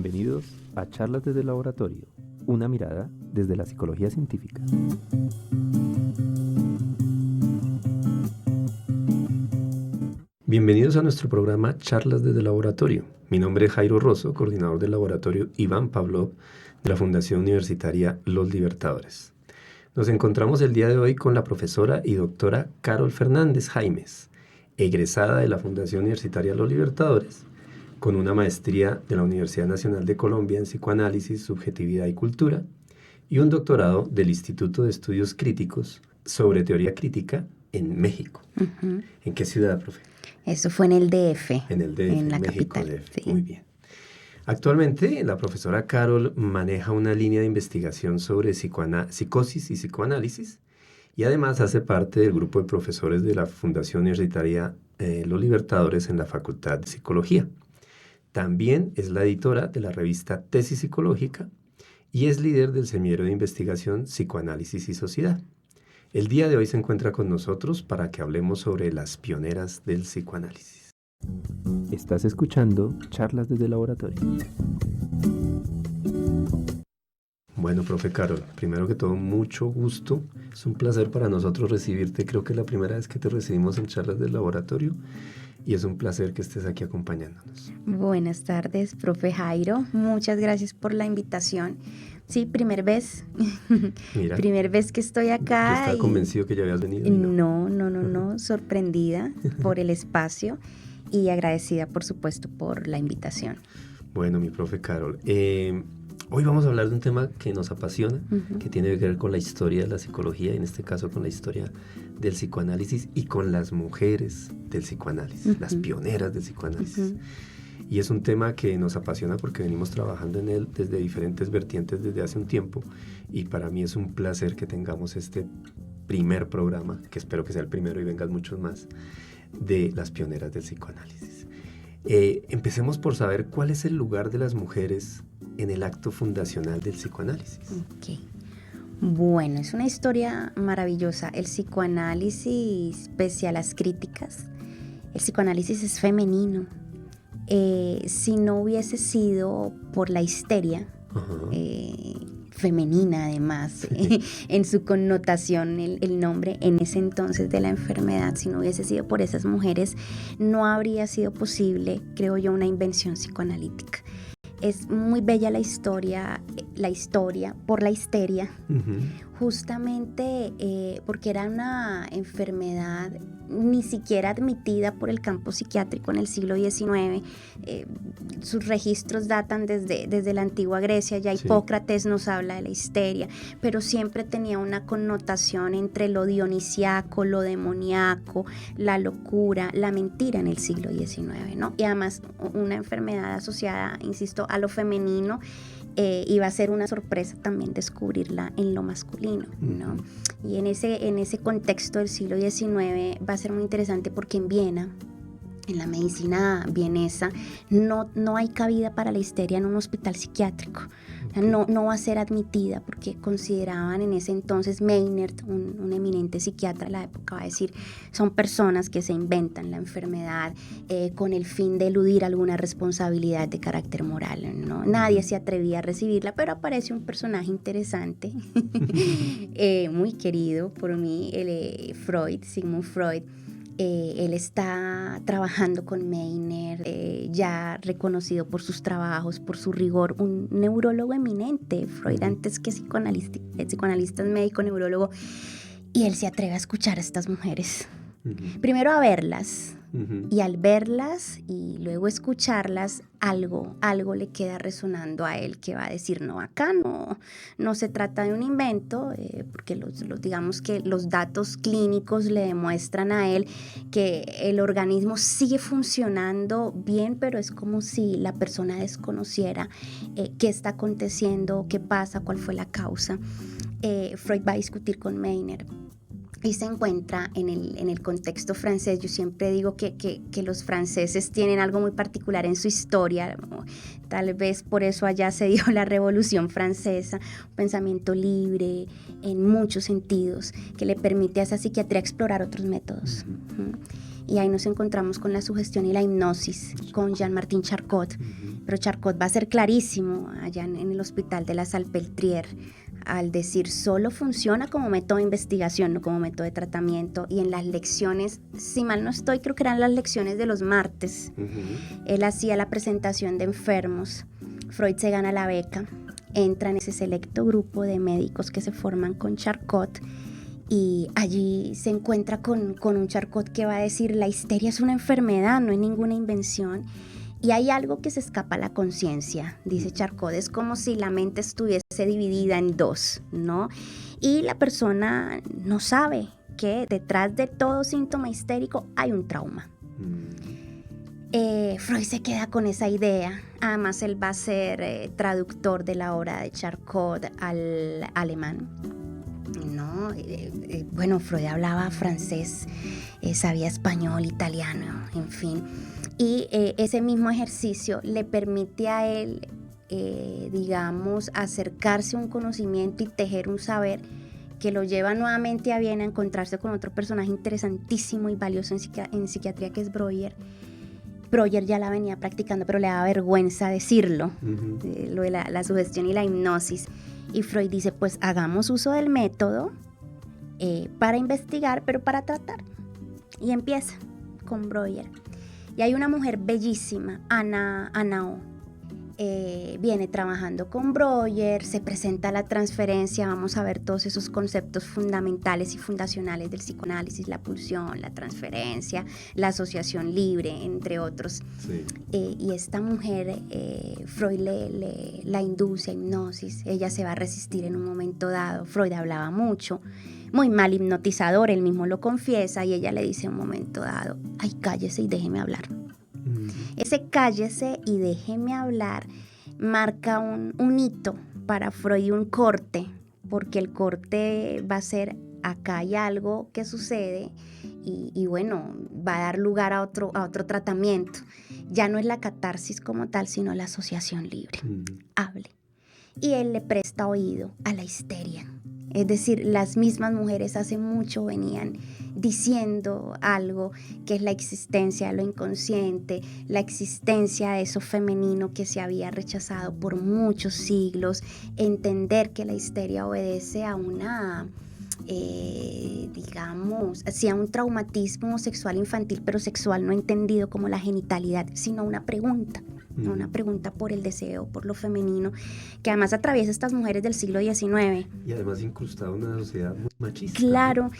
Bienvenidos a Charlas desde el Laboratorio, una mirada desde la psicología científica. Bienvenidos a nuestro programa Charlas desde el Laboratorio. Mi nombre es Jairo Rosso, coordinador del laboratorio Iván Pavlov de la Fundación Universitaria Los Libertadores. Nos encontramos el día de hoy con la profesora y doctora Carol Fernández Jaimes, egresada de la Fundación Universitaria Los Libertadores, con una maestría de la Universidad Nacional de Colombia en Psicoanálisis, Subjetividad y Cultura, y un doctorado del Instituto de Estudios Críticos sobre Teoría Crítica en México. Uh-huh. ¿En qué ciudad, profe? Eso fue en el DF. En el DF, en la México, capital. DF. Sí. Muy bien. Actualmente, la profesora Carol maneja una línea de investigación sobre psicosis y psicoanálisis, y además hace parte del grupo de profesores de la Fundación Universitaria Los Libertadores en la Facultad de Psicología. También es la editora de la revista Tesis Psicológica y es líder del semillero de investigación Psicoanálisis y Sociedad. El día de hoy se encuentra con nosotros para que hablemos sobre las pioneras del psicoanálisis. Estás escuchando Charlas desde el Laboratorio. Bueno, profe Carol, primero que todo, mucho gusto. Es un placer para nosotros recibirte. Creo que es la primera vez que te recibimos en Charlas del Laboratorio y es un placer que estés aquí acompañándonos. Buenas tardes, profe Jairo. Muchas gracias por la invitación. Sí, primera vez. Mira, primera vez que estoy acá. Yo estaba convencido que ya habías venido. No. Sorprendida por el espacio y agradecida, por supuesto, por la invitación. Bueno, mi profe Carol, hoy vamos a hablar de un tema que nos apasiona, que tiene que ver con la historia de la psicología, en este caso con la historia del psicoanálisis y con las mujeres del psicoanálisis, las pioneras del psicoanálisis. Y es un tema que nos apasiona porque venimos trabajando en él desde diferentes vertientes desde hace un tiempo, y para mí es un placer que tengamos este primer programa, que espero que sea el primero y vengan muchos más, de las pioneras del psicoanálisis. Empecemos por saber cuál es el lugar de las mujeres en el acto fundacional del psicoanálisis. Okay. Bueno, es una historia maravillosa. El psicoanálisis, pese a las críticas, el psicoanálisis es femenino. Si no hubiese sido por la histeria, femenina además, en su connotación, el nombre en ese entonces de la enfermedad, si no hubiese sido por esas mujeres, no habría sido posible, creo yo, una invención psicoanalítica. Es muy bella la historia por la histeria, justamente porque era una enfermedad ni siquiera admitida por el campo psiquiátrico en el siglo XIX. Sus registros datan desde la antigua Grecia, ya Hipócrates nos habla de la histeria, pero siempre tenía una connotación entre lo dionisiaco, lo demoníaco, la locura, la mentira en el siglo XIX, ¿no? Y además una enfermedad asociada, insisto, a lo femenino, y va a ser una sorpresa también descubrirla en lo masculino, ¿no? Y en ese contexto del siglo XIX va a ser muy interesante porque en Viena, en la medicina vienesa, no hay cabida para la histeria en un hospital psiquiátrico. No va a ser admitida porque consideraban en ese entonces, Meinert, un eminente psiquiatra de la época, va a decir, son personas que se inventan la enfermedad con el fin de eludir alguna responsabilidad de carácter moral, ¿no? Nadie se atrevía a recibirla, pero aparece un personaje interesante, muy querido por mí, Sigmund Freud. Él está trabajando con Meiner, ya reconocido por sus trabajos, por su rigor, un neurólogo eminente. Freud antes que psicoanalista es médico, neurólogo, y él se atreve a escuchar a estas mujeres. Primero a verlas, y al verlas y luego escucharlas, algo le queda resonando a él, que va a decir, no, acá no se trata de un invento, porque digamos que los datos clínicos le demuestran a él que el organismo sigue funcionando bien, pero es como si la persona desconociera qué está aconteciendo, qué pasa, cuál fue la causa. Freud va a discutir con Meiner y se encuentra en el contexto francés. Yo siempre digo que los franceses tienen algo muy particular en su historia, tal vez por eso allá se dio la Revolución Francesa, un pensamiento libre en muchos sentidos que le permite a esa psiquiatría explorar otros métodos. y ahí nos encontramos con la sugestión y la hipnosis con Jean-Martin Charcot. Pero Charcot va a ser clarísimo allá en el Hospital de la Salpêtrière al decir solo funciona como método de investigación, no como método de tratamiento. Y en las lecciones, si mal no estoy, creo que eran las lecciones de los martes, él hacía la presentación de enfermos. Freud se gana la beca, entra en ese selecto grupo de médicos que se forman con Charcot, y allí se encuentra con un Charcot que va a decir: la histeria es una enfermedad, no es ninguna invención. Y hay algo que se escapa a la conciencia, dice Charcot, es como si la mente estuviese dividida en dos, ¿no? Y la persona no sabe que detrás de todo síntoma histérico hay un trauma. Freud se queda con esa idea. Además, él va a ser traductor de la obra de Charcot al alemán, ¿no? Bueno, Freud hablaba francés, sabía español, italiano, en fin. Y ese mismo ejercicio le permite a él, digamos, acercarse a un conocimiento y tejer un saber que lo lleva nuevamente a Viena a encontrarse con otro personaje interesantísimo y valioso en psiquiatría, que es Breuer. Breuer ya la venía practicando, pero le daba vergüenza decirlo, lo de la sugestión y la hipnosis. Y Freud dice, pues hagamos uso del método para investigar, pero para tratar. Y empieza con Breuer. Y hay una mujer bellísima, Anna O. Viene trabajando con Breuer, se presenta la transferencia, vamos a ver todos esos conceptos fundamentales y fundacionales del psicoanálisis, la pulsión, la transferencia, la asociación libre, entre otros. Sí. Y esta mujer, Freud la induce a hipnosis, ella se va a resistir en un momento dado. Freud hablaba mucho, muy mal hipnotizador, él mismo lo confiesa, y ella le dice en un momento dado: ay, cállese y déjeme hablar. Ese cállese y déjeme hablar marca un hito para Freud, un corte, porque el corte va a ser: acá hay algo que sucede y bueno, va a dar lugar a otro tratamiento. Ya no es la catarsis como tal, sino la asociación libre. Hable. Y él le presta oído a la histeria. Es decir, las mismas mujeres hace mucho venían diciendo algo, que es la existencia de lo inconsciente, la existencia de eso femenino que se había rechazado por muchos siglos, entender que la histeria obedece a una, digamos, hacia un traumatismo sexual infantil, pero sexual no entendido como la genitalidad, sino una pregunta por el deseo, por lo femenino, que además atraviesa estas mujeres del siglo XIX. Y además incrustada en una sociedad muy machista. Claro,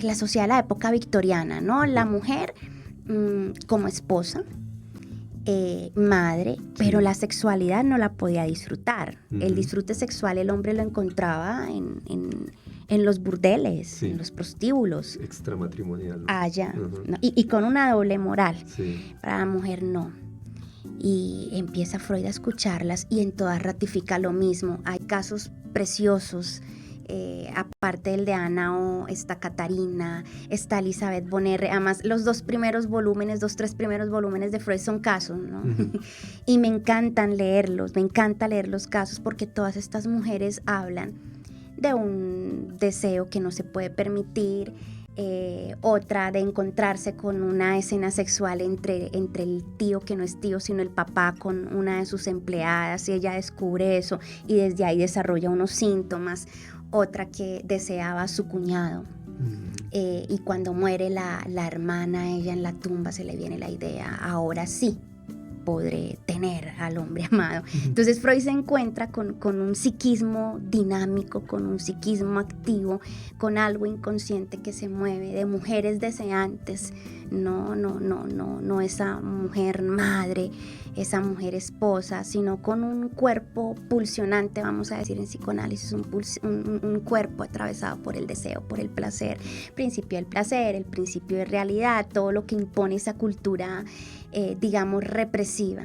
la sociedad de la época victoriana, ¿no? La mujer como esposa, madre, pero la sexualidad no la podía disfrutar. El disfrute sexual el hombre lo encontraba en los burdeles, en los prostíbulos. Extramatrimonial. Allá, ¿no? Y con una doble moral. Sí. Para la mujer no. Y empieza Freud a escucharlas y en todas ratifica lo mismo. Hay casos preciosos, aparte del de Anna O, está Catarina, está Elizabeth Bonner. Además, los tres primeros volúmenes de Freud son casos, ¿no? Y me encantan leerlos, me encanta leer los casos, porque todas estas mujeres hablan de un deseo que no se puede permitir, otra de encontrarse con una escena sexual entre el tío, que no es tío sino el papá, con una de sus empleadas, y ella descubre eso y desde ahí desarrolla unos síntomas. Otra que deseaba a su cuñado, y cuando muere la hermana, ella en la tumba se le viene la idea: ahora sí podré tener al hombre amado. Entonces Freud se encuentra con un psiquismo dinámico, con un psiquismo activo, con algo inconsciente que se mueve, de mujeres deseantes, no esa mujer madre, esa mujer esposa, sino con un cuerpo pulsionante, vamos a decir en psicoanálisis, un cuerpo atravesado por el deseo, por el placer, principio del placer, el principio de realidad, todo lo que impone esa cultura, digamos, represiva,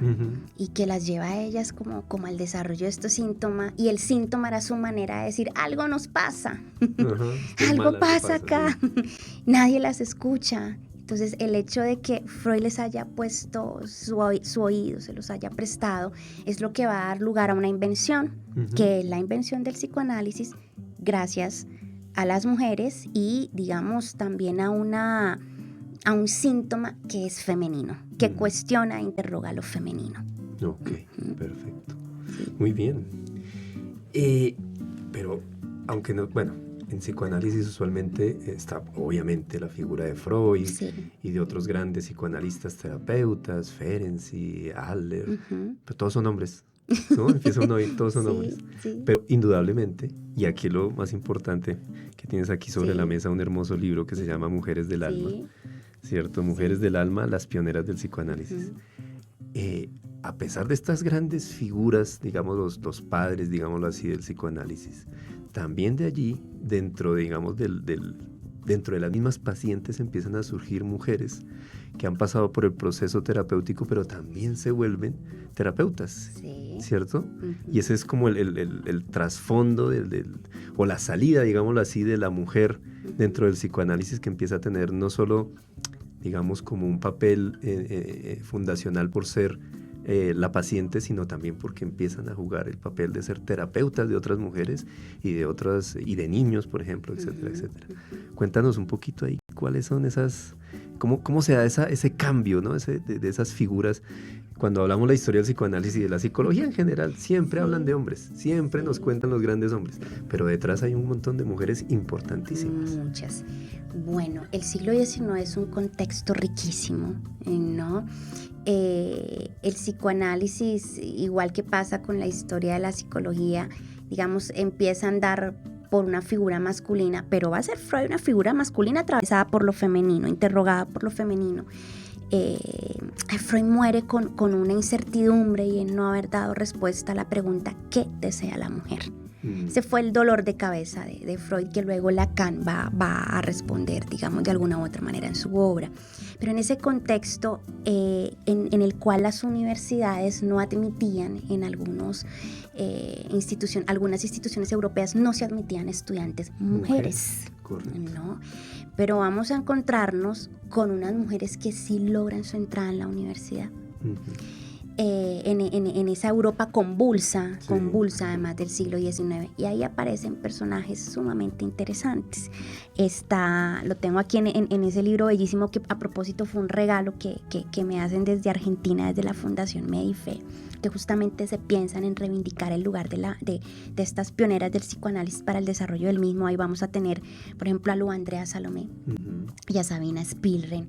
y que las lleva a ellas como al desarrollo de estos síntomas, y el síntoma era su manera de decir: algo nos pasa, algo pasa acá, nadie las escucha. Entonces, el hecho de que Freud les haya puesto su oído, se los haya prestado, es lo que va a dar lugar a una invención, que es la invención del psicoanálisis, gracias a las mujeres, y digamos también a una a un síntoma que es femenino, que cuestiona e interroga lo femenino. Ok, perfecto. Muy bien. Pero, aunque no, bueno, en psicoanálisis usualmente está obviamente la figura de Freud y de otros grandes psicoanalistas terapeutas, Ferenczi, Adler, pero todos son hombres, ¿no? Empieza uno a oír, todos son hombres. Pero indudablemente, y aquí lo más importante, que tienes aquí sobre la mesa un hermoso libro que se llama Mujeres del Alma, ¿cierto? Mujeres del Alma, las pioneras del psicoanálisis. A pesar de estas grandes figuras, digamos, los padres, digámoslo así, del psicoanálisis, también de allí, dentro, digamos, dentro de las mismas pacientes empiezan a surgir mujeres que han pasado por el proceso terapéutico, pero también se vuelven terapeutas, ¿cierto? Y ese es como el trasfondo o la salida, digámoslo así, de la mujer dentro del psicoanálisis, que empieza a tener no solo, digamos, como un papel fundacional por ser la paciente, sino también porque empiezan a jugar el papel de ser terapeutas de otras mujeres y de niños, por ejemplo, etcétera, etcétera. Cuéntanos un poquito ahí cuáles son esas, cómo se da ese cambio, ¿no? De esas figuras. Cuando hablamos de la historia del psicoanálisis y de la psicología en general, siempre hablan de hombres, siempre nos cuentan los grandes hombres, pero detrás hay un montón de mujeres importantísimas. Muchas. Bueno, el siglo XIX es un contexto riquísimo, ¿no? El psicoanálisis, igual que pasa con la historia de la psicología, digamos, empieza a andar por una figura masculina, pero va a ser Freud una figura masculina atravesada por lo femenino, interrogada por lo femenino. Freud muere con una incertidumbre y en no haber dado respuesta a la pregunta ¿qué desea la mujer? Ese fue el dolor de cabeza de Freud, que luego Lacan va a responder, digamos, de alguna u otra manera en su obra. Pero en ese contexto en el cual las universidades no admitían en algunas instituciones europeas no se admitían estudiantes mujeres, ¿no? Pero vamos a encontrarnos con unas mujeres que sí logran su entrada en la universidad. En esa Europa convulsa además del siglo XIX, y ahí aparecen personajes sumamente interesantes. Lo tengo aquí en ese libro bellísimo, que a propósito fue un regalo que me hacen desde Argentina, desde la Fundación Medife, que justamente se piensan en reivindicar el lugar de estas pioneras del psicoanálisis para el desarrollo del mismo. Ahí vamos a tener, por ejemplo, a Lu Andrea Salomé y a Sabina Spielren,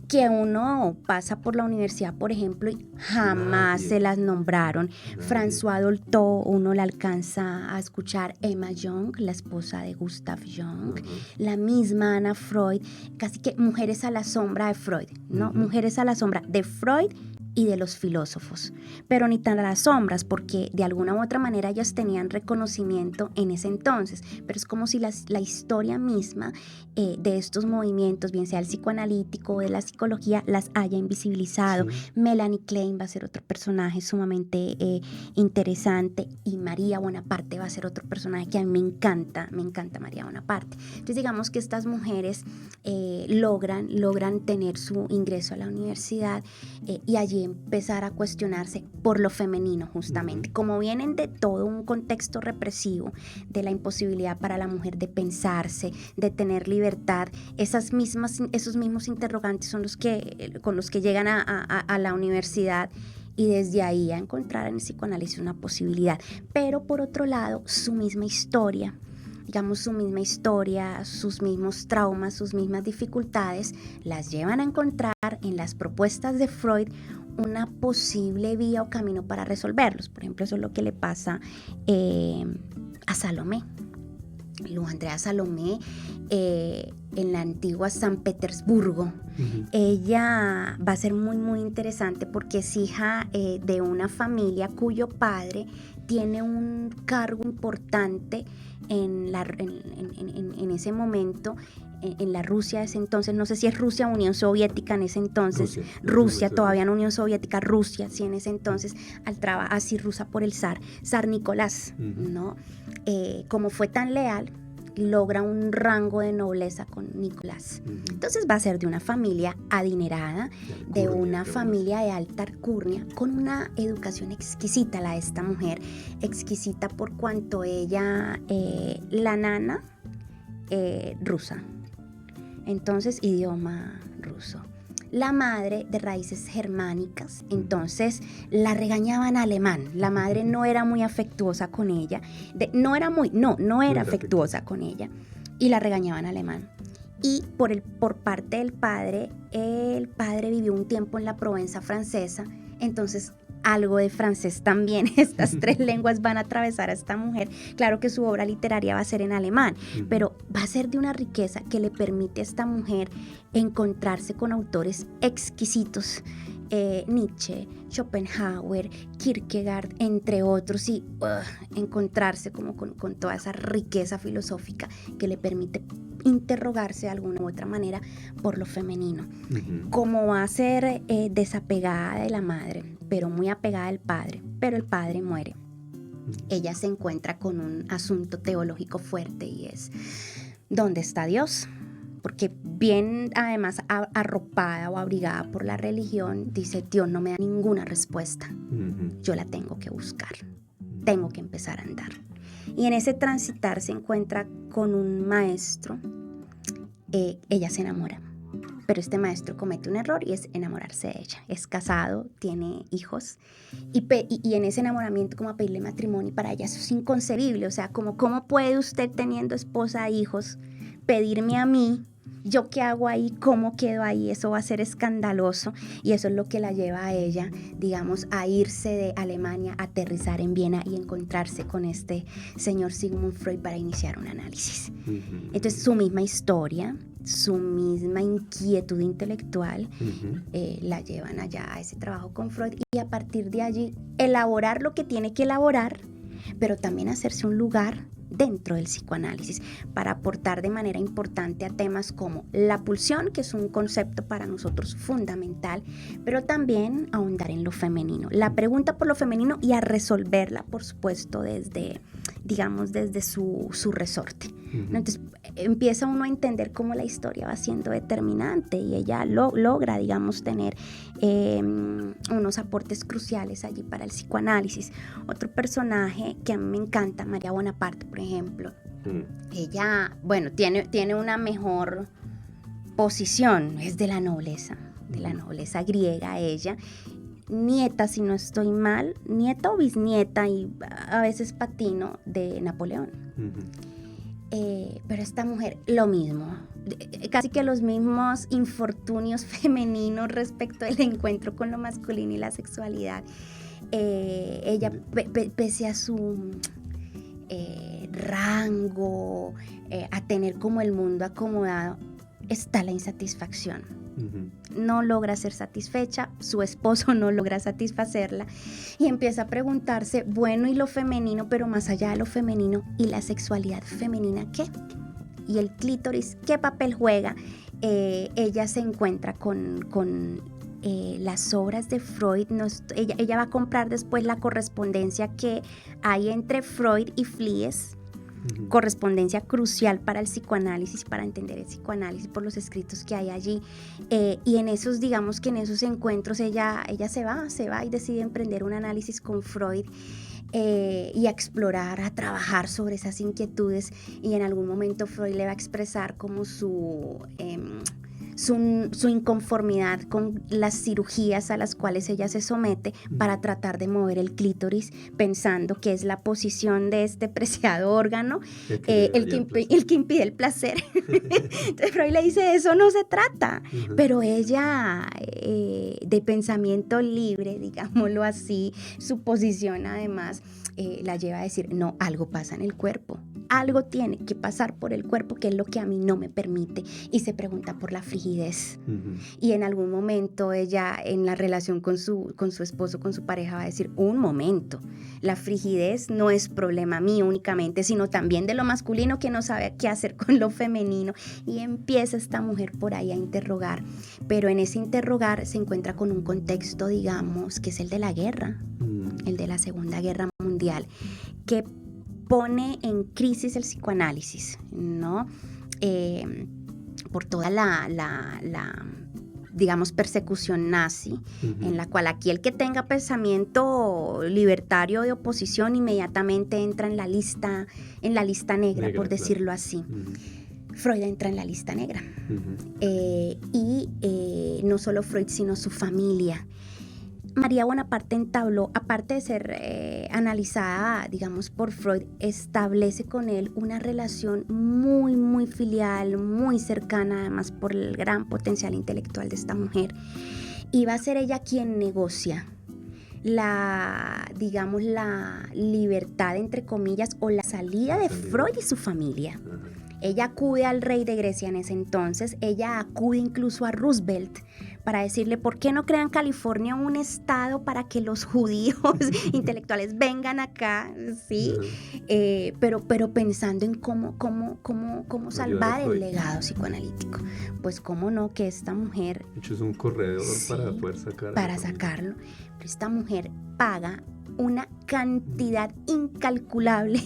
que uno pasa por la universidad, por ejemplo, y jamás se las nombraron. François Dolto, uno la alcanza a escuchar. Emma Jung, la esposa de Gustav Jung, la misma Anna Freud, casi que mujeres a la sombra de Freud, ¿no? Mujeres a la sombra de Freud y de los filósofos, pero ni tan a las sombras, porque de alguna u otra manera ellas tenían reconocimiento en ese entonces, pero es como si la historia misma de estos movimientos, bien sea el psicoanalítico o de la psicología, las haya invisibilizado. Melanie Klein va a ser otro personaje sumamente interesante, y María Bonaparte va a ser otro personaje que a mí me encanta María Bonaparte. Entonces digamos que estas mujeres logran tener su ingreso a la universidad y allí empezar a cuestionarse por lo femenino, justamente. Como vienen de todo un contexto represivo, de la imposibilidad para la mujer de pensarse, de tener libertad, esos mismos interrogantes son con los que llegan a la universidad, y desde ahí a encontrar en el psicoanálisis una posibilidad. Pero por otro lado, su misma historia, sus mismos traumas, sus mismas dificultades, las llevan a encontrar en las propuestas de Freud una posible vía o camino para resolverlos. Por ejemplo, eso es lo que le pasa a Salomé. Lu Andrea Salomé, en la antigua San Petersburgo. Ella va a ser muy, muy interesante porque es hija de una familia cuyo padre tiene un cargo importante en ese momento, en la Rusia de ese entonces. No sé si es Rusia o Unión Soviética en ese entonces. Rusia todavía no Unión Soviética, Rusia, sí, en ese entonces, así rusa por el zar Nicolás, ¿no? Como fue tan leal, logra un rango de nobleza con Nicolás. Entonces va a ser de una familia adinerada, de una familia de alta alcurnia, con una educación exquisita, la de esta mujer, exquisita por cuanto ella, la nana, rusa. Entonces, idioma incluso. La madre de raíces germánicas, entonces la regañaban alemán. La madre no era muy afectuosa con ella, no era afectuosa con ella y la regañaban alemán. Y por parte del padre, el padre vivió un tiempo en la Provenza francesa, entonces algo de francés también. Estas 3 lenguas van a atravesar a esta mujer. Claro que su obra literaria va a ser en alemán, pero va a ser de una riqueza que le permite a esta mujer encontrarse con autores exquisitos. Nietzsche, Schopenhauer, Kierkegaard, entre otros, y encontrarse como con toda esa riqueza filosófica que le permite interrogarse de alguna u otra manera por lo femenino. Como va a ser desapegada de la madre, pero muy apegada al padre, pero el padre muere. Ella se encuentra con un asunto teológico fuerte y es, ¿dónde está Dios? Porque bien, además, arropada o abrigada por la religión, dice, Dios no me da ninguna respuesta. Yo la tengo que buscar. Tengo que empezar a andar. Y en ese transitar se encuentra con un maestro. Ella se enamora. Pero este maestro comete un error y es enamorarse de ella. Es casado, tiene hijos y en ese enamoramiento como a pedirle matrimonio, para ella eso es inconcebible. O sea, ¿cómo puede usted teniendo esposa e hijos pedirme a mí? ¿Yo qué hago ahí? ¿Cómo quedo ahí? Eso va a ser escandaloso y eso es lo que la lleva a ella, digamos, a irse de Alemania, a aterrizar en Viena y encontrarse con este señor Sigmund Freud para iniciar un análisis. Entonces, su misma historia, su misma inquietud intelectual la llevan allá a ese trabajo con Freud y a partir de allí elaborar lo que tiene que elaborar, pero también hacerse un lugar dentro del psicoanálisis para aportar de manera importante a temas como la pulsión, que es un concepto para nosotros fundamental, pero también ahondar en lo femenino, la pregunta por lo femenino y a resolverla, por supuesto, desde su resorte. Entonces empieza uno a entender cómo la historia va siendo determinante y ella logra, digamos, tener unos aportes cruciales allí para el psicoanálisis. Otro personaje que a mí me encanta, María Bonaparte, por ejemplo. Ella, bueno, tiene una mejor posición, es de la nobleza griega ella. Nieta, si no estoy mal, nieta o bisnieta, y a veces patino, de Napoleón. Pero esta mujer, lo mismo, casi que los mismos infortunios femeninos respecto del encuentro con lo masculino y la sexualidad. Ella, pese a su rango, a tener como el mundo acomodado, está la insatisfacción. No logra ser satisfecha, su esposo no logra satisfacerla y empieza a preguntarse, bueno, y lo femenino, pero más allá de lo femenino, ¿y la sexualidad femenina qué? ¿Y el clítoris qué papel juega? Ella se encuentra con las obras de Freud. Ella va a comprar después la correspondencia que hay entre Freud y Fliess, correspondencia crucial para el psicoanálisis, para entender el psicoanálisis por los escritos que hay allí, y en esos, digamos que en esos encuentros ella se va y decide emprender un análisis con Freud y a explorar, a trabajar sobre esas inquietudes, y en algún momento Freud le va a expresar como su inconformidad con las cirugías a las cuales ella se somete para tratar de mover el clítoris, pensando que es la posición de este preciado órgano el que impide el placer. Entonces Freud le dice, de eso no se trata, pero ella, de pensamiento libre, digámoslo así, su posición además la lleva a decir, no, algo pasa en el cuerpo, algo tiene que pasar por el cuerpo, que es lo que a mí no me permite, y se pregunta por la frigidez. Y en algún momento ella, en la relación con su esposo, con su pareja, va a decir, un momento, la frigidez no es problema mío únicamente, sino también de lo masculino, que no sabe qué hacer con lo femenino, y empieza esta mujer por ahí a interrogar, pero en ese interrogar se encuentra con un contexto, digamos, que es el de la guerra, el de la Segunda Guerra Mundial, que pone en crisis el psicoanálisis, ¿no? Por toda la digamos, persecución nazi, en la cual aquí el que tenga pensamiento libertario de oposición inmediatamente entra en la lista negra, por decirlo así. Freud entra en la lista negra. Y no solo Freud, sino su familia. María Bonaparte entabló, aparte de ser analizada, digamos, por Freud, establece con él una relación muy, muy filial, muy cercana, además por el gran potencial intelectual de esta mujer. Y va a ser ella quien negocia digamos, la libertad, entre comillas, o la salida de Freud y su familia. Ella acude al rey de Grecia en ese entonces, ella acude incluso a Roosevelt para decirle, ¿por qué no crean California un estado para que los judíos intelectuales vengan acá? ¿Sí? Pero pensando en cómo salvar el legado psicoanalítico. Pues cómo no, que esta mujer... De hecho, es un corredor para poder sacarlo. Pero esta mujer paga una cantidad incalculable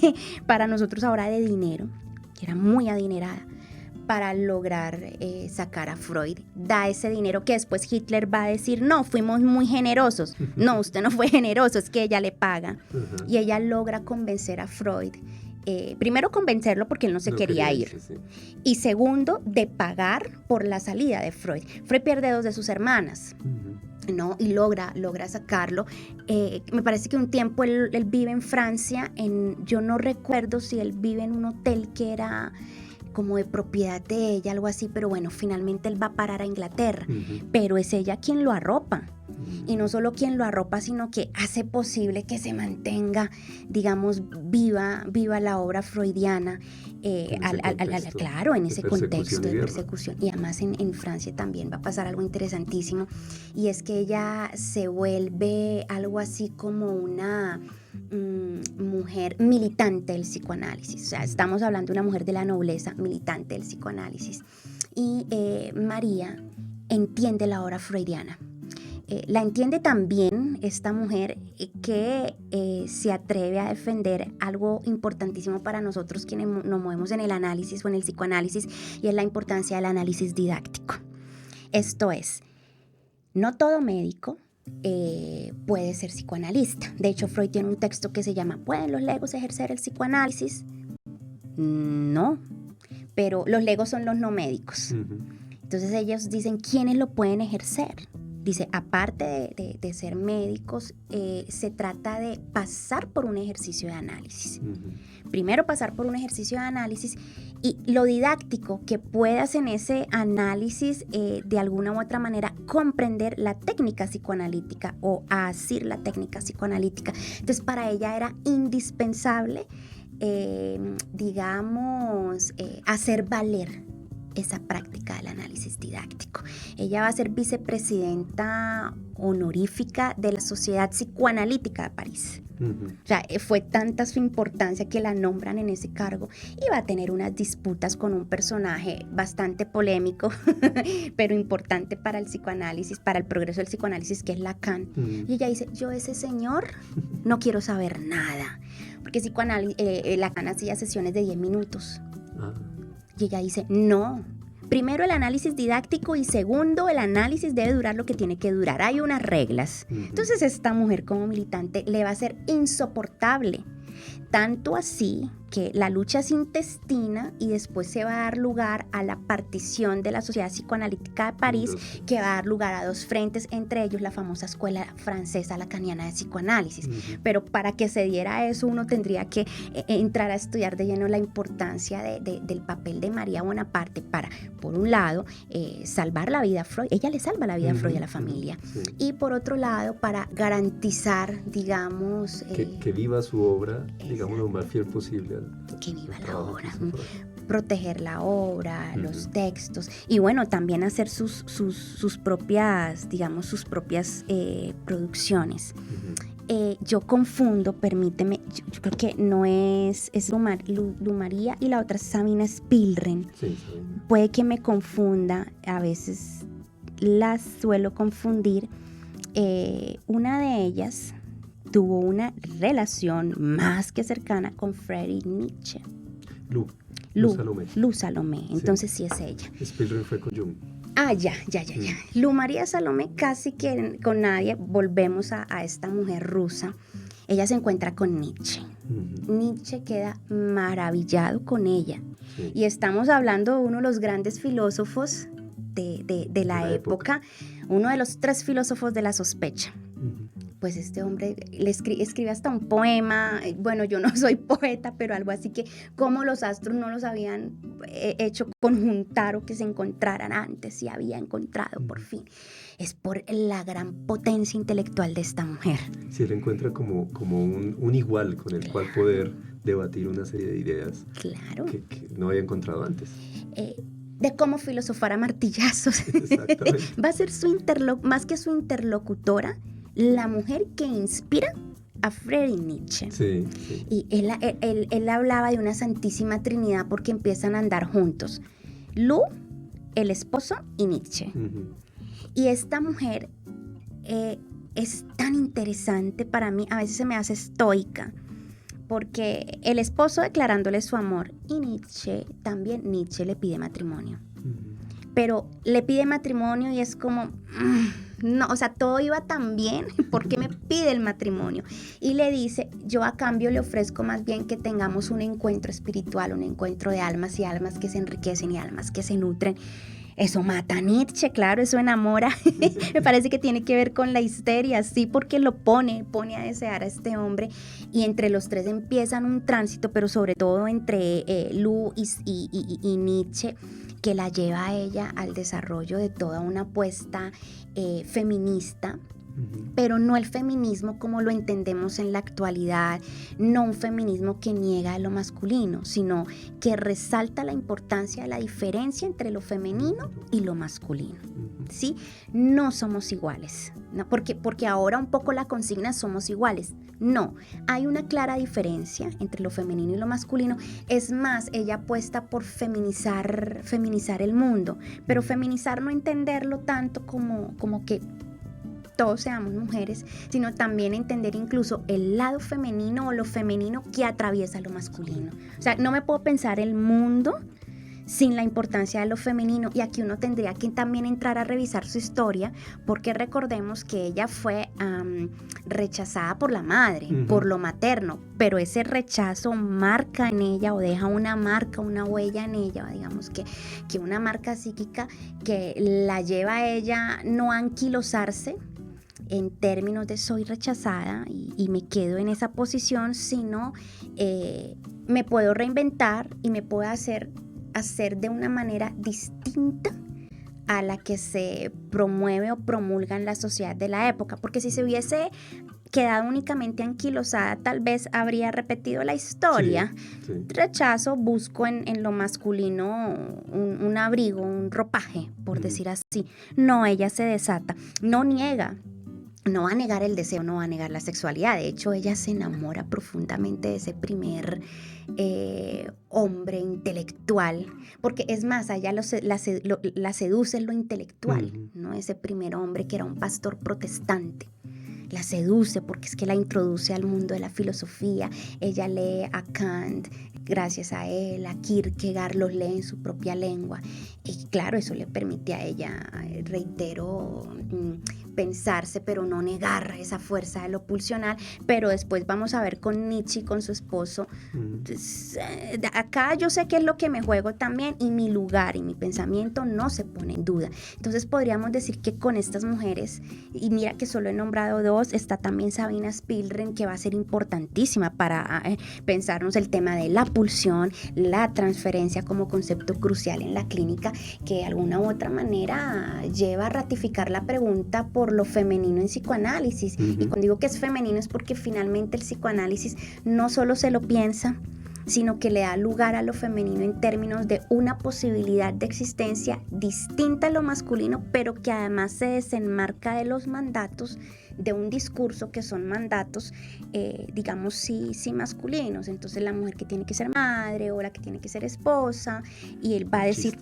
para nosotros ahora de dinero, que era muy adinerada, para lograr sacar a Freud. Da ese dinero que después Hitler va a decir, no, fuimos muy generosos. No, usted no fue generoso, es que ella le paga. Y ella logra convencer a Freud. Primero convencerlo porque él no quería ir. Sí. Y segundo, de pagar por la salida de Freud. Freud pierde 2 de sus hermanas. ¿No? Y logra sacarlo. Me parece que un tiempo él vive en Francia, yo no recuerdo si él vive en un hotel que era como de propiedad de ella, algo así, pero bueno, finalmente él va a parar a Inglaterra, pero es ella quien lo arropa. Y no solo quien lo arropa, sino que hace posible que se mantenga, digamos, viva la obra freudiana, claro, en ese contexto de persecución. Y además en Francia también va a pasar algo interesantísimo, y es que ella se vuelve algo así como una mujer militante del psicoanálisis. O sea, estamos hablando de una mujer de la nobleza, militante del psicoanálisis. Y María entiende la obra freudiana. La entiende también esta mujer que se atreve a defender algo importantísimo para nosotros quienes nos movemos en el análisis o en el psicoanálisis, y es la importancia del análisis didáctico. Esto es, no todo médico puede ser psicoanalista. De hecho, Freud tiene un texto que se llama ¿Pueden los legos ejercer el psicoanálisis? No, pero los legos son los no médicos. Entonces ellos dicen, ¿quiénes lo pueden ejercer? Dice, aparte de ser médicos, se trata de pasar por un ejercicio de análisis. Primero pasar por un ejercicio de análisis, y lo didáctico, que puedas en ese análisis de alguna u otra manera comprender la técnica psicoanalítica o asir la técnica psicoanalítica. Entonces para ella era indispensable, hacer valer esa práctica del análisis didáctico. Ella va a ser vicepresidenta honorífica de la Sociedad Psicoanalítica de París. O sea, fue tanta su importancia que la nombran en ese cargo, y va a tener unas disputas con un personaje bastante polémico, pero importante para el psicoanálisis, para el progreso del psicoanálisis, que es Lacan. Y ella dice, yo ese señor no quiero saber nada, porque Lacan hacía sesiones de 10 minutos. Y ella dice, no, primero el análisis didáctico y segundo el análisis debe durar lo que tiene que durar. Hay unas reglas. Entonces esta mujer como militante le va a ser insoportable. Tanto así que la lucha se intestina y después se va a dar lugar a la partición de la Sociedad Psicoanalítica de París, que va a dar lugar a 2 frentes, entre ellos la famosa escuela francesa lacaniana de psicoanálisis. Pero para que se diera eso, uno tendría que entrar a estudiar de lleno la importancia del papel de María Bonaparte para, por un lado, salvar la vida a Freud. Ella le salva la vida a Freud y a la familia. Y por otro lado, para garantizar, digamos... que viva su obra, digamos, lo más fiel posible. Que viva la obra, proteger la obra, los textos, y bueno, también hacer sus propias, digamos, sus propias producciones. Yo confundo, permíteme, yo creo que no es Lumaría y la otra es Sabina Spielren. Sí. Puede que me confunda, a veces las suelo confundir. Una de ellas tuvo una relación más que cercana con Friedrich Nietzsche. Lu Salomé. Entonces sí es ella. Spielberg fue con Jung. Ya. Lu María Salomé casi que con nadie. Volvemos a esta mujer rusa. ella se encuentra con Nietzsche. Nietzsche queda maravillado con ella. Sí. Y estamos hablando de uno de los grandes filósofos de la época, uno de los 3 filósofos de la sospecha. Pues este hombre le escribe hasta un poema. Bueno, yo no soy poeta, pero algo así que como los astros no los habían hecho conjuntar o que se encontraran antes y había encontrado por fin. Es por la gran potencia intelectual de esta mujer. Sí, él encuentra como un igual con el cual poder debatir una serie de ideas que no había encontrado antes. De cómo filosofar a martillazos. Exactamente. Va a ser más que su interlocutora, la mujer que inspira a Friedrich Nietzsche. Sí, sí. Y él hablaba de una santísima trinidad porque empiezan a andar juntos. Lu, el esposo, y Nietzsche. Y esta mujer es tan interesante para mí, a veces se me hace estoica, porque el esposo declarándole su amor y Nietzsche le pide matrimonio. Pero le pide matrimonio y es como, no, o sea, todo iba tan bien, ¿por qué me pide el matrimonio? Y le dice, yo a cambio le ofrezco más bien que tengamos un encuentro espiritual, un encuentro de almas y almas que se enriquecen y almas que se nutren. Eso mata a Nietzsche, claro, eso enamora. Me parece que tiene que ver con la histeria, sí, porque lo pone a desear a este hombre y entre los 3 empiezan un tránsito, pero sobre todo entre Lu y Nietzsche, que la lleva a ella al desarrollo de toda una apuesta feminista, pero no el feminismo como lo entendemos en la actualidad, no un feminismo que niega lo masculino, sino que resalta la importancia de la diferencia entre lo femenino y lo masculino. ¿Sí? No somos iguales, ¿no? Porque ahora un poco la consigna somos iguales. No, hay una clara diferencia entre lo femenino y lo masculino. Es más, ella apuesta por feminizar el mundo, pero feminizar no entenderlo tanto como que todos seamos mujeres, sino también entender incluso el lado femenino o lo femenino que atraviesa lo masculino. O sea, no me puedo pensar el mundo sin la importancia de lo femenino, y aquí uno tendría que también entrar a revisar su historia, porque recordemos que ella fue rechazada por la madre, por lo materno, pero ese rechazo marca en ella o deja una marca, una huella en ella, digamos que una marca psíquica que la lleva a ella no a anquilosarse en términos de soy rechazada y me quedo en esa posición, sino me puedo reinventar y me puedo hacer de una manera distinta a la que se promueve o promulga en la sociedad de la época, porque si se hubiese quedado únicamente anquilosada, tal vez habría repetido la historia. Sí. Rechazo, busco en lo masculino un abrigo, un ropaje, por decir así. No, ella se desata, no niega. No va a negar el deseo, no va a negar la sexualidad. De hecho, ella se enamora profundamente de ese primer hombre intelectual, porque es más, allá la seduce en lo intelectual, ¿no? Ese primer hombre que era un pastor protestante. La seduce porque es que la introduce al mundo de la filosofía. Ella lee a Kant, gracias a él, a Kierkegaard, los lee en su propia lengua. Y claro, eso le permite a ella, reitero, pensarse, pero no negar esa fuerza de lo pulsional. Pero después vamos a ver con Nietzsche y con su esposo. Acá yo sé qué es lo que me juego también, y mi lugar y mi pensamiento no se pone en duda. Entonces podríamos decir que con estas mujeres, y mira que solo he nombrado 2, está también Sabina Spielren, que va a ser importantísima para pensarnos el tema de la pulsión, la transferencia como concepto crucial en la clínica, que de alguna u otra manera lleva a ratificar la pregunta por lo femenino en psicoanálisis. Y cuando digo que es femenino es porque finalmente el psicoanálisis no solo se lo piensa, sino que le da lugar a lo femenino en términos de una posibilidad de existencia distinta a lo masculino, pero que además se desenmarca de los mandatos de un discurso que son mandatos, digamos, sí masculinos. Entonces la mujer que tiene que ser madre o la que tiene que ser esposa, y él va a decir,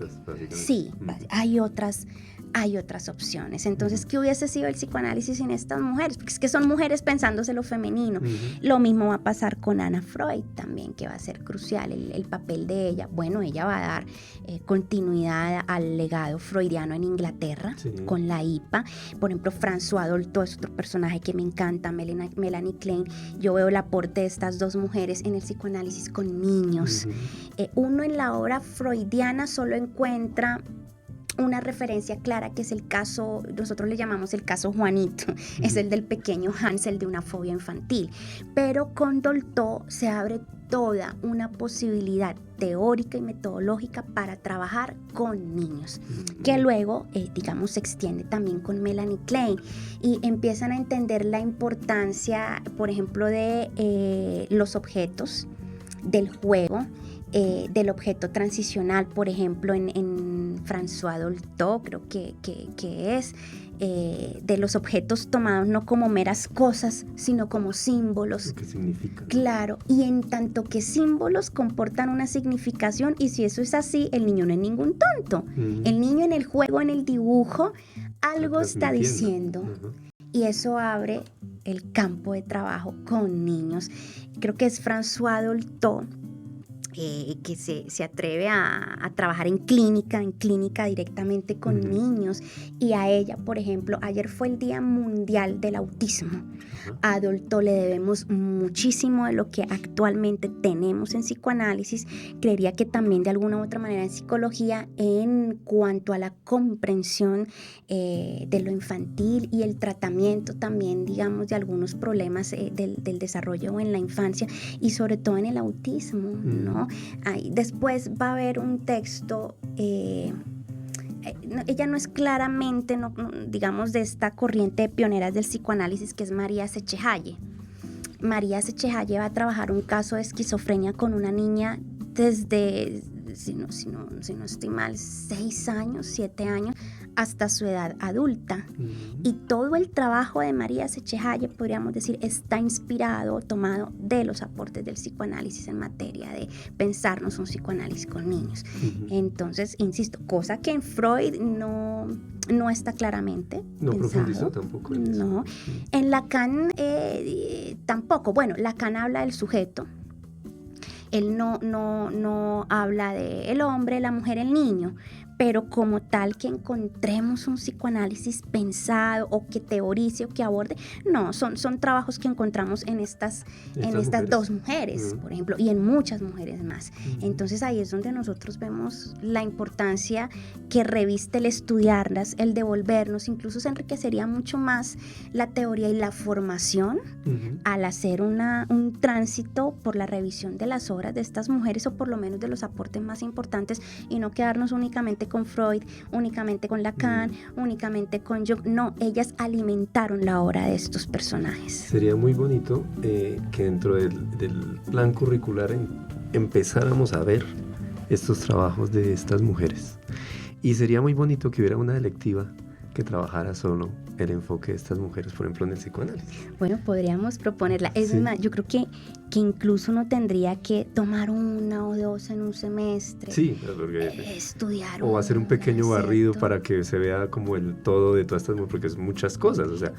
sí, hay otras hay otras opciones. Entonces, ¿qué hubiese sido el psicoanálisis sin estas mujeres? Porque es que son mujeres pensándose lo femenino. Lo mismo va a pasar con Anna Freud también, que va a ser crucial el papel de ella. Bueno, ella va a dar continuidad al legado freudiano en Inglaterra, con la IPA. Por ejemplo, François Dolto es otro personaje que me encanta, Melanie Klein. Yo veo el aporte de estas dos mujeres en el psicoanálisis con niños. Uno en la obra freudiana solo encuentra una referencia clara, que es el caso, nosotros le llamamos el caso Juanito, es el del pequeño Hansel de una fobia infantil, pero con Dolto se abre toda una posibilidad teórica y metodológica para trabajar con niños, que luego, digamos, se extiende también con Melanie Klein y empiezan a entender la importancia, por ejemplo, de los objetos, del juego, del objeto transicional, por ejemplo, en François Dolto, creo que es de los objetos tomados no como meras cosas, sino como símbolos. ¿Qué significa? Claro, y en tanto que símbolos comportan una significación, y si eso es así, el niño no es ningún tonto. El niño en el juego, en el dibujo, algo está diciendo. Y eso abre el campo de trabajo con niños. Creo que es François Dolto que se atreve a trabajar en clínica directamente con niños, y a ella, por ejemplo, ayer fue el Día Mundial del Autismo. A Dolto le debemos muchísimo de lo que actualmente tenemos en psicoanálisis, creería que también de alguna u otra manera en psicología, en cuanto a la comprensión de lo infantil y el tratamiento también, digamos, de algunos problemas del desarrollo en la infancia y sobre todo en el autismo, ¿no? Después va a haber un texto, ella no es claramente, digamos, de esta corriente de pioneras del psicoanálisis, que es María Sechehaye. María Sechehaye va a trabajar un caso de esquizofrenia con una niña desde, si no estoy mal, 6 años, 7 años, hasta su edad adulta. Y todo el trabajo de María Sechehaye, podríamos decir, está inspirado, tomado de los aportes del psicoanálisis en materia de pensarnos un psicoanálisis con niños. Entonces, insisto, cosa que en Freud no está claramente no pensado. Profundizó tampoco en eso. No. En Lacan tampoco. Bueno, Lacan habla del sujeto. Él no habla de el hombre, la mujer, el niño, pero como tal que encontremos un psicoanálisis pensado o que teorice o que aborde, no, son trabajos que encontramos en estas dos mujeres, por ejemplo, y en muchas mujeres más. Entonces ahí es donde nosotros vemos la importancia que reviste el estudiarlas, el devolvernos, incluso se enriquecería mucho más la teoría y la formación al hacer un tránsito por la revisión de las obras de estas mujeres, o por lo menos de los aportes más importantes, y no quedarnos únicamente con Freud, únicamente con Lacan, únicamente con Jung. No, ellas alimentaron la obra de estos personajes. Sería muy bonito que dentro del plan curricular empezáramos a ver estos trabajos de estas mujeres. Y sería muy bonito que hubiera una electiva que trabajara solo el enfoque de estas mujeres, por ejemplo, en el psicoanálisis. Bueno, podríamos proponerla. Es más, yo creo que incluso uno tendría que tomar 1 o 2 en un semestre. Sí, estudiar. O hacer un pequeño barrido para que se vea como el todo de todas estas mujeres, porque es muchas cosas, o sea,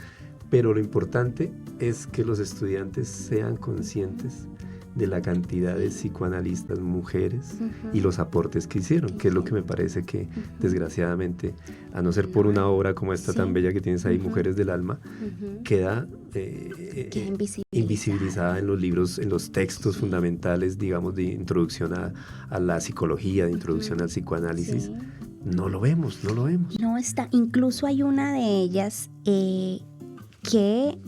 pero lo importante es que los estudiantes sean conscientes de la cantidad de psicoanalistas mujeres y los aportes que hicieron, que es lo que me parece que desgraciadamente, a no ser por una obra como esta tan bella que tienes ahí, Mujeres del Alma, queda invisibilizada en los libros, en los textos fundamentales, digamos, de introducción a la psicología, de introducción al psicoanálisis. No lo vemos. No está, incluso hay una de ellas que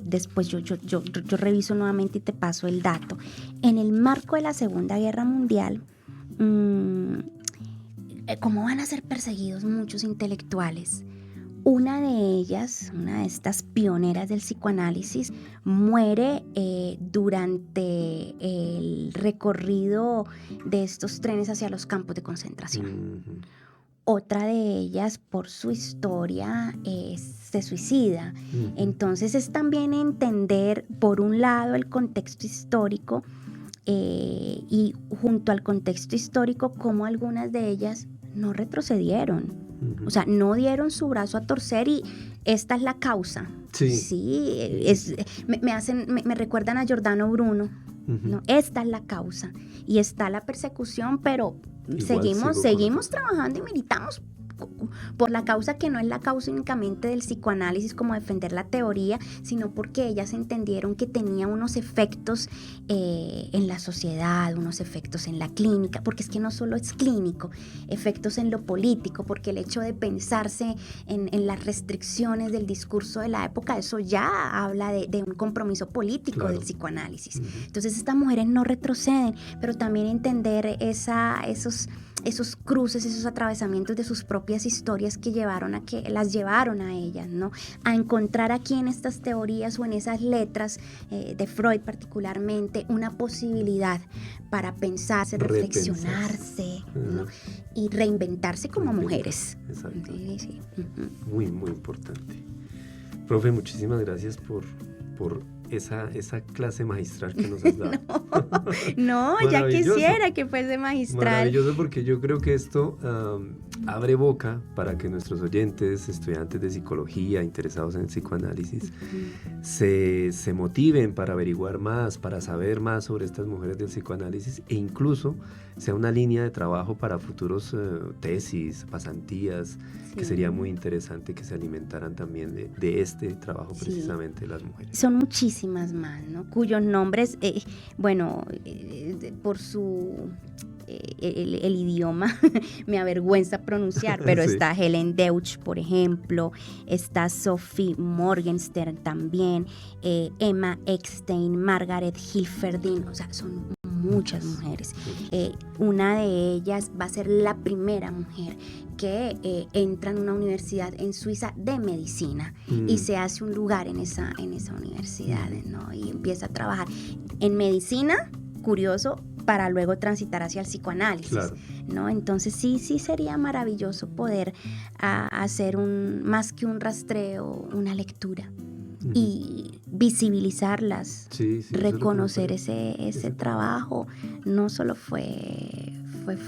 después yo reviso nuevamente y te paso el dato. En el marco de la Segunda Guerra Mundial, como van a ser perseguidos muchos intelectuales, una de estas pioneras del psicoanálisis, muere durante el recorrido de estos trenes hacia los campos de concentración. Otra de ellas, por su historia, se suicida. Entonces es también entender, por un lado, el contexto histórico y junto al contexto histórico, cómo algunas de ellas no retrocedieron. O sea, no dieron su brazo a torcer y esta es la causa. Sí, me recuerdan a Giordano Bruno. ¿No? Esta es la causa y está la persecución, pero seguimos trabajando y militamos por la causa, que no es la causa únicamente del psicoanálisis como defender la teoría, sino porque ellas entendieron que tenía unos efectos en la sociedad, unos efectos en la clínica, porque es que no solo es clínico, efectos en lo político, porque el hecho de pensarse en las restricciones del discurso de la época, eso ya habla de un compromiso político del psicoanálisis. Entonces estas mujeres no retroceden, pero también entender esos cruces, esos atravesamientos de sus propias historias que las llevaron a ellas, ¿no? A encontrar aquí en estas teorías o en esas letras de Freud particularmente una posibilidad para pensarse, reflexionarse, ¿no? Y reinventarse como mujeres. Exacto. Sí. Muy, muy importante. Profe, muchísimas gracias por esa clase magistral que nos has dado. No, ya quisiera que fuese magistral. Maravilloso, porque yo creo que esto abre boca para que nuestros oyentes, estudiantes de psicología, interesados en el psicoanálisis, se motiven para averiguar más, para saber más sobre estas mujeres del psicoanálisis, e incluso sea una línea de trabajo para futuros tesis, pasantías, que sería muy interesante que se alimentaran también de este trabajo precisamente de las mujeres. Son muchísimas más, ¿no? Cuyos nombres, por su... el idioma me avergüenza pronunciar, pero está Helen Deutsch, por ejemplo, está Sophie Morgenstern también, Emma Eckstein, Margaret Hilferdin, o sea, son muchas mujeres. Una de ellas va a ser la primera mujer que entra en una universidad en Suiza de medicina y se hace un lugar en esa universidad, ¿no? Y empieza a trabajar en medicina, curioso, para luego transitar hacia el psicoanálisis, ¿no? Entonces sí sería maravilloso poder hacer más que un rastreo, una lectura y visibilizarlas, reconocer ese trabajo. No solo fue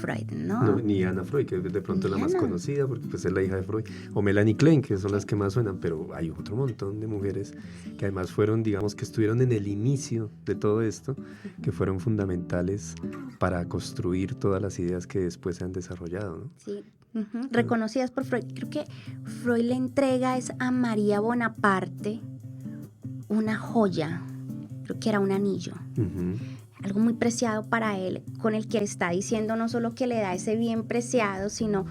Freud, ¿no? Ni Anna Freud, que de pronto es la más conocida porque pues es la hija de Freud, o Melanie Klein, que son las que más suenan, pero hay otro montón de mujeres que además fueron, digamos, que estuvieron en el inicio de todo esto, que fueron fundamentales para construir todas las ideas que después se han desarrollado, ¿no? Sí. Reconocidas por Freud. Creo que Freud le entrega a María Bonaparte una joya, creo que era un anillo, algo muy preciado para él, con el que le está diciendo no solo que le da ese bien preciado, sino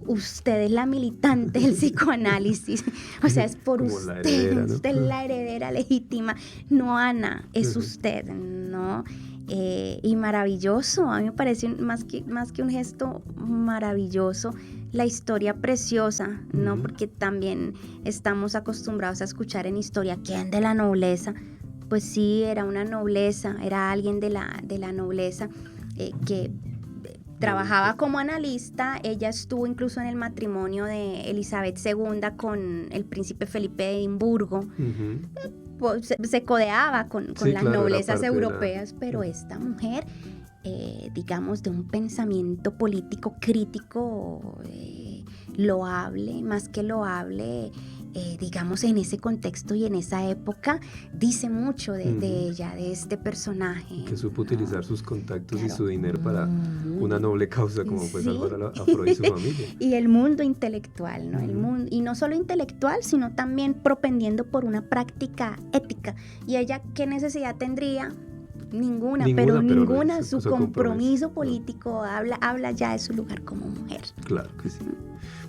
usted es la militante del psicoanálisis, o sea, es por usted, la heredera, ¿no? Usted es la heredera legítima, no Ana, es usted, ¿no? Y maravilloso, a mí me parece más que un gesto maravilloso, la historia preciosa, ¿no? Porque también estamos acostumbrados a escuchar en historia quién de la nobleza. Pues sí, era una nobleza, era alguien de la nobleza que trabajaba como analista. Ella estuvo incluso en el matrimonio de Elizabeth II con el príncipe Felipe de Edimburgo. Se codeaba con las noblezas europeas, pero esta mujer, digamos, de un pensamiento político crítico loable, más que loable, digamos, en ese contexto y en esa época, dice mucho de ella, de este personaje. Que supo utilizar sus contactos y su dinero para una noble causa como fue salvar a Freud y su familia. Y el mundo intelectual, ¿no? El mundo, y no solo intelectual, sino también propendiendo por una práctica ética. Y ella, ¿qué necesidad tendría? Ninguna, pero ninguna. Su compromiso político habla ya de su lugar como mujer. Claro que sí.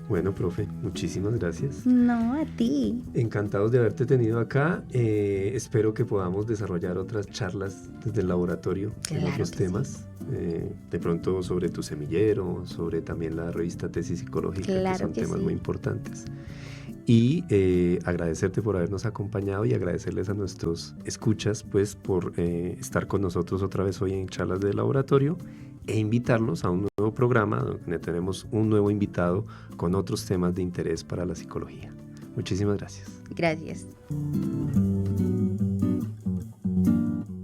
Bueno, profe, muchísimas gracias. No, a ti. Encantados de haberte tenido acá. Espero que podamos desarrollar otras charlas desde el laboratorio en otros temas. De pronto sobre tu semillero, sobre también la revista Tesis Psicológica, que son temas muy importantes. Y agradecerte por habernos acompañado y agradecerles a nuestros escuchas pues por estar con nosotros otra vez hoy en Charlas de Laboratorio, e invitarlos a un nuevo programa donde tenemos un nuevo invitado con otros temas de interés para la psicología. Muchísimas gracias. Gracias.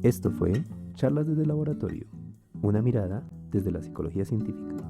Esto fue Charlas desde el Laboratorio, una mirada desde la psicología científica.